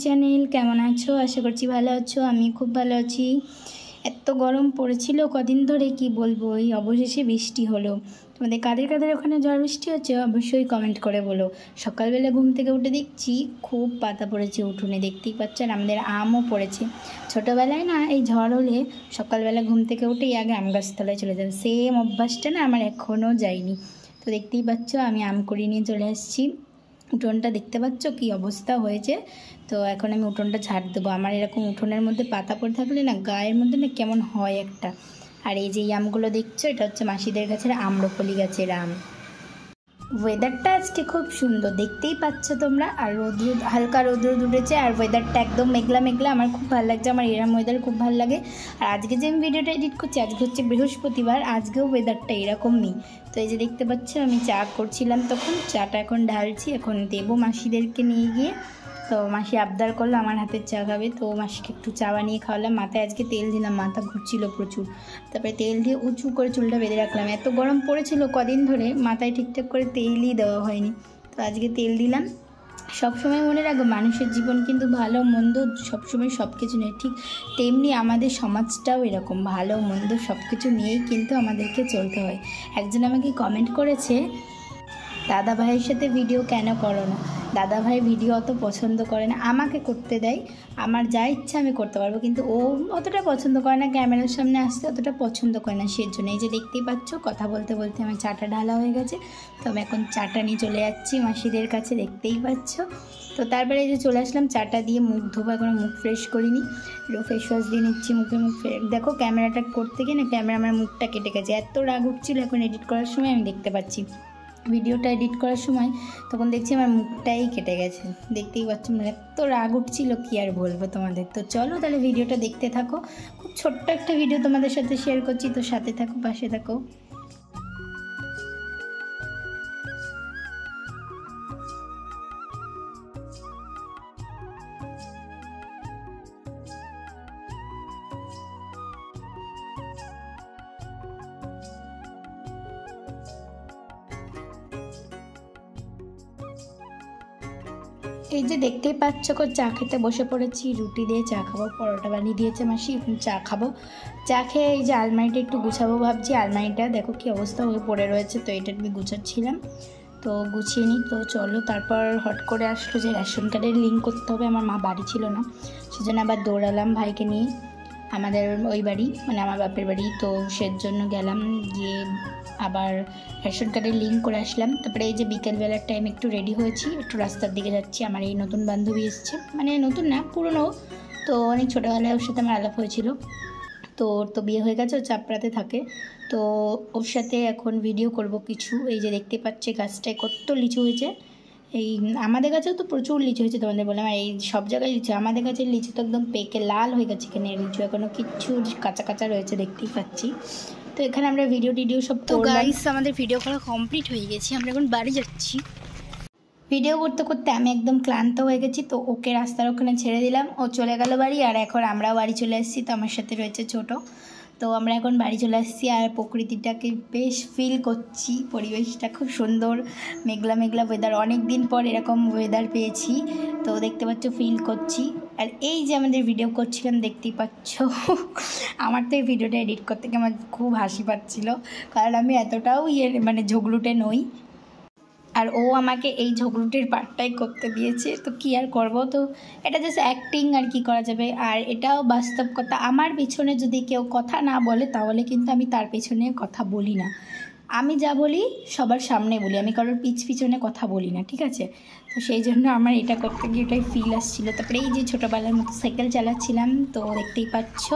Channel. কেমন আছো? আশা করছি ভালো আছো। আমি খুব ভালো আছি। এত গরম পড়েছিল কদিন ধরে, কি বলবো। এই অবশেষে বৃষ্টি হলো। তোমাদের কাদের কাদের ওখানে ঝড় বৃষ্টি হচ্ছে অবশ্যই কমেন্ট করে বলো। সকালবেলা ঘুম থেকে উঠে দেখছি খুব পাতা পড়েছে উঠোনে, দেখতেই পাচ্ছ। আর আমাদের আমও পড়েছে। ছোটোবেলায় না এই ঝড় হলে সকালবেলা ঘুম থেকে উঠেই আগে আম গাছতলায় চলে যাবে। সেম অভ্যাসটা না আমার এখনও যায়নি। তো দেখতেই পাচ্ছ আমি আম কুড়িয়ে নিয়ে চলে আসছি। উঠোনটা দেখতে পাচ্ছ কি অবস্থা হয়েছে। তো এখন আমি উঠোনটা ঝাড় দেবো। আমার এরকম উঠোনের মধ্যে পাতা পড়ে থাকলে না গায়ের মধ্যে না কেমন হয় একটা। আর এই যে আমগুলো দেখছো, এটা হচ্ছে মাসিদের গাছের আম্রপলি গাছের আম। ওয়েদারটা আজকে খুব সুন্দর, দেখতেই পাচ্ছ তোমরা। আর রোদ্র, হালকা রোদ্র উঠেছে, আর ওয়েদারটা একদম মেঘলা মেঘলা। আমার খুব ভালো লাগছে, আমার এরম ওয়েদার খুব ভালো লাগে। আর আজকে যে আমি ভিডিওটা এডিট করছি, আজকে হচ্ছে বৃহস্পতিবার, আজকেও ওয়েদারটা এরকমই। তো এই যে দেখতে পাচ্ছ আমি চা করছিলাম, তখন চাটা এখন ঢালছি, এখন দেবো মাসিদেরকে নিয়ে গিয়ে। তো মাসি আবদার করলো আমার হাতের চা খাবে, তো মাসিকে একটু চা বানিয়ে খাওয়ালাম। মাথায় আজকে তেল দিলাম, মাথা ঘুরছিল প্রচুর। তারপরে তেল দিয়ে উঁচু করে চুলটা বেঁধে রাখলাম। এত গরম পড়েছিল কদিন ধরে, মাথায় ঠিকঠাক করে তেলই দেওয়া হয়নি। তো আজকে তেল দিলাম। সবসময় মনে রাখবো, মানুষের জীবন কিন্তু ভালো মন্দ সবসময় সব কিছু নেই, ঠিক তেমনি আমাদের সমাজটাও এরকম ভালো মন্দ সব কিছু নিয়েই কিন্তু আমাদেরকে চলতে হয়। একজন আমাকে কমেন্ট করেছে, দাদা ভাইয়ের সাথে ভিডিও কেন করো না? দাদা ভাই ভিডিও অত পছন্দ করে না, আমাকে করতে দেয়, আমার যা ইচ্ছা আমি করতে পারবো, কিন্তু ও অতটা পছন্দ করে না, ক্যামেরার সামনে আসতে অতটা পছন্দ করে না। সেজন্য এই যে দেখতেই পাচ্ছ কথা বলতে বলতে আমার চাটা ঢালা হয়ে গেছে। তো আমি এখন চাটা নিয়ে চলে যাচ্ছি মাসিদের কাছে, দেখতেই পাচ্ছ। তো তারপরে এই যে চলে আসলাম, চাটা দিয়ে মুখ ধোবো, এখনও মুখ ফ্রেশ করিনি। ফেস ওয়াশ দিয়ে নিচ্ছি মুখে। দেখো ক্যামেরাটা করতে গিয়ে না ক্যামেরা আমার মুখটা কেটে গেছে, এত রাগ উঠছিল। এখন এডিট করার সময় আমি দেখতে পাচ্ছি, ভিডিওটা এডিট করার সময় তখন দেখছি আমার মুখটাই কেটে গেছে। দেখতেই পাচ্ছ, মানে এত রাগ উঠছিল কি আর বলবো তোমাদের। তো চলো তাহলে ভিডিওটা দেখতে থাকো। খুব ছোট্ট একটা ভিডিও তোমাদের সাথে শেয়ার করছি, তো সাথে থাকো, পাশে থাকো। এই যে দেখতেই পাচ্ছ, চা খেতে বসে পড়েছি। রুটি দিয়ে চা খাবো, পরোটা বানিয়ে দিয়েছে মাসি, চা খাবো। চা খেয়ে এই যে আলমারিটা একটু গুছাবো ভাবছি। আলমারিটা দেখো কি অবস্থা হয়ে পড়ে রয়েছে, তো এটা আমি গুছাচ্ছিলাম, তো গুছিয়ে নিই। তো চলো, তারপর হট করে আসলো যে রেশন কার্ডের লিঙ্ক করতে হবে। আমার মা বাড়ি ছিল না, সেজন্য আবার দৌড়ালাম ভাইকে নিয়ে আমাদের ওই বাড়ি, মানে আমার বাপের বাড়ি। তো সেজন্য গেলাম, গিয়ে আবার রেশন কার্ডের লিঙ্ক করে আসলাম। তারপরে এই যে বিকেলবেলার টাইম একটু রেডি হয়েছি, একটু রাস্তার দিকে যাচ্ছি। আমার এই নতুন বান্ধবী এসছে, মানে নতুন না পুরনো, তো অনেক ছোটোবেলায় ওর সাথে আমার আলাপ হয়েছিল। তো ওর তো বিয়ে হয়ে গেছে, ও চাপড়াতে থাকে। তো ওর সাথে এখন ভিডিও করব কিছু। এই যে দেখতে পাচ্ছে গাছটায় কত লিচু হয়েছে। এই আমাদের গাছেও তো প্রচুর লিচু হয়েছে, তোমাদের বললাম এই সব জায়গায় লিচু। আমাদের গাছের লিচু তো একদম পেকে লাল হয়ে গেছে, এখানে লিচু এখনও কিচ্ছু কাঁচা কাঁচা রয়েছে, দেখতেই পাচ্ছি। তো এখানে আমরা ভিডিও টিডিও সব, তো গাইস আমাদের ভিডিও করা কমপ্লিট হয়ে গেছে, আমরা এখন বাড়ি যাচ্ছি। ভিডিও করতে করতে আমি একদম ক্লান্ত হয়ে গেছি, তো ওকে রাস্তার ওখানে ছেড়ে দিলাম, ও চলে গেল বাড়ি। আর এখন আমরাও বাড়ি চলে এসেছি। তো আমার সাথে রয়েছে ছোট, তো আমরা এখন বাড়ি চলে আসছি। আর প্রকৃতিটাকে বেশ ফিল করছি, পরিবেশটা খুব সুন্দর, মেঘলা মেঘলা ওয়েদার, অনেক দিন পর এরকম ওয়েদার পেয়েছি। তো দেখতে পাচ্ছ ফিল করছি। আর এই যে আমাদের ভিডিও করছিলাম, দেখতেই পাচ্ছ। আমার তো এই ভিডিওটা এডিট করতে গিয়ে আমার খুব হাসি পাচ্ছিল, কারণ আমি এতটাও মানে ঝগড়ুটে নই। আর ও আমাকে এই ঝগড়ুটের পার্টটাই করতে দিয়েছে, তো কি আর করব। তো এটা জাস্ট অ্যাক্টিং, আর কি করা যাবে। আর এটাও বাস্তব কথা, আমার পিছনে যদি কেউ কথা না বলে তাহলে কিন্তু আমি তার পিছনে কথা বলি না। আমি যা বলি সবার সামনে বলি, আমি কারোর পিছনে কথা বলি না, ঠিক আছে। তো সেই জন্য আমার এটা করতে গিয়ে ওটাই ফিল আসছিলো। তারপরে এই যে ছোটোবেলার মতো সাইকেল চালাচ্ছিলাম, তো দেখতেই পাচ্ছ।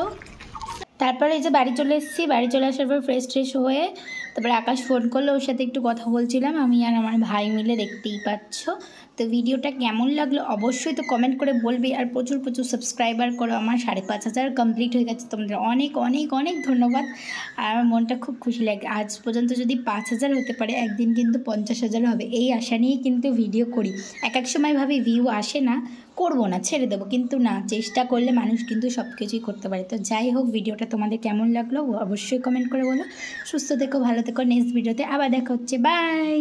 তারপরে এই যে বাড়ি চলে এসেছি। বাড়ি চলে আসার পর ফ্রেশ ট্রেশ হয়ে তারপরে আকাশ ফোন করলো, ওর সাথে একটু কথা বলছিলাম আমি আর আমার ভাই মিলে, দেখতেই পাচ্ছ। তো ভিডিওটা কেমন লাগলো অবশ্যই তো কমেন্ট করে বলবে। আর প্রচুর প্রচুর সাবস্ক্রাইবার করো, আমার 5,500 কমপ্লিট হয়ে গেছে। তোমাদের অনেক অনেক অনেক ধন্যবাদ। আর আমার মনটা খুব খুশি লাগে, আজ পর্যন্ত যদি 5,000 হতে পারে, একদিন কিন্তু 50,000 হবে, এই আশা নিয়েই কিন্তু ভিডিও করি। এক এক সময় ভাবি ভিউ আসে না, করবো না, ছেড়ে দেবো, কিন্তু না, চেষ্টা করলে মানুষ কিন্তু সব কিছুই করতে পারে। তো যাই হোক, ভিডিওটা তোমাদের কেমন লাগলো অবশ্যই কমেন্ট করে বলো। সুস্থ থেকো, ভালো থেকো, নেক্সট ভিডিওতে আবার দেখা হচ্ছে, বাই।